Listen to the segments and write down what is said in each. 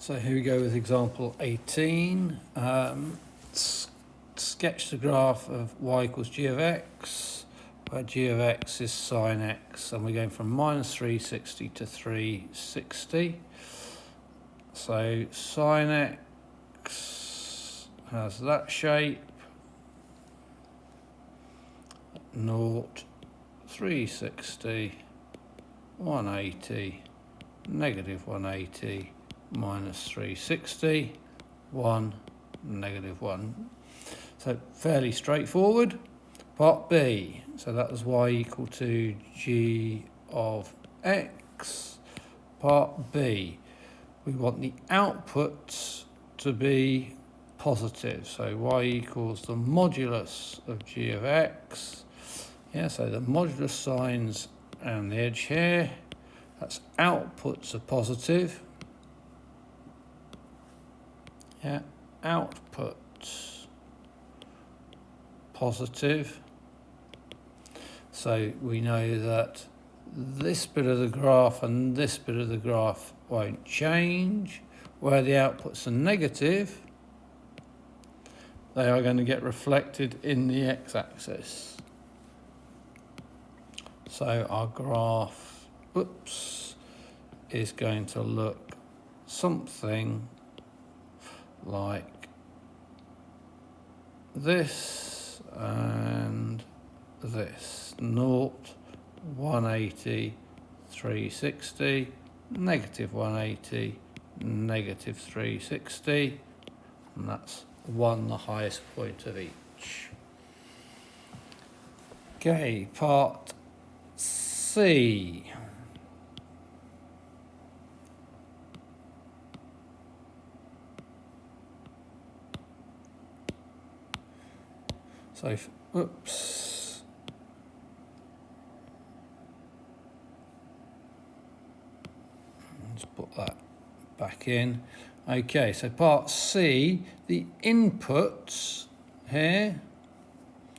So here we go with example 18. Sketch the graph of y equals g of x, where g of x is sine x, and we're going from minus 360 to 360. So sine x has that shape, 0, 360, 180, negative 180, minus 360, 1, negative 1. So fairly straightforward. Part B, so that was y equal to g of x. Part B, we want the outputs to be positive. So y equals the modulus of g of x. Yeah, so the modulus signs and the edge here, that's outputs are positive. Yeah, outputs positive. So we know that this bit of the graph and this bit of the graph won't change. Where the outputs are negative, they are going to get reflected in the x-axis. So our graph, is going to look something like this and this. 0, 180, 360, negative 180, negative 360, and that's 1, the highest point of each. Okay, part C. So, let's put that back in. Okay, so part C, the inputs here,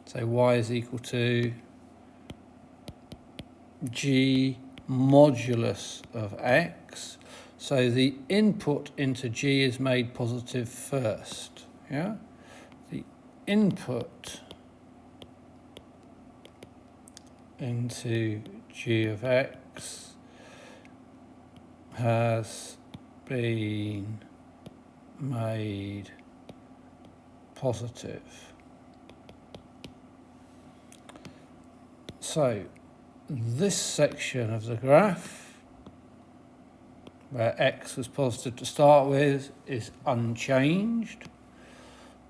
so y is equal to g modulus of x. So the input into g is made positive first. Yeah, the input into g of x has been made positive. So this section of the graph, where x was positive to start with, is unchanged.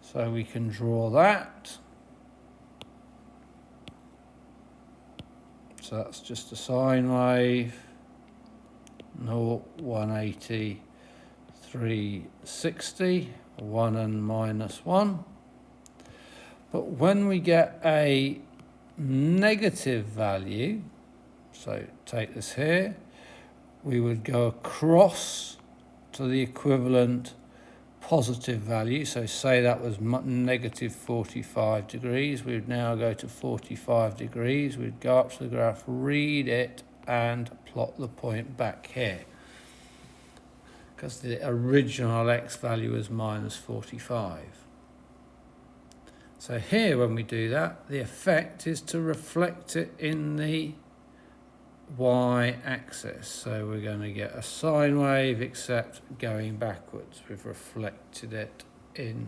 So we can draw that. So that's just a sine wave, 0, 180, 360, 1 and minus 1. But when we get a negative value, so take this here, we would go across to the equivalent positive value. So say that was negative 45 degrees. We would now go to 45 degrees. We'd go up to the graph, read it, and plot the point back here. Because the original x value is minus 45. So here, when we do that, the effect is to reflect it in the y-axis. So we're going to get a sine wave, except going backwards. We've reflected it in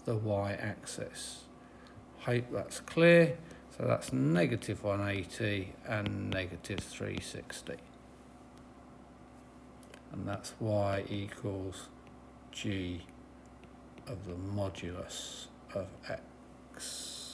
the y-axis. Hope that's clear. So that's negative 180 and negative 360. And that's y equals g of the modulus of x.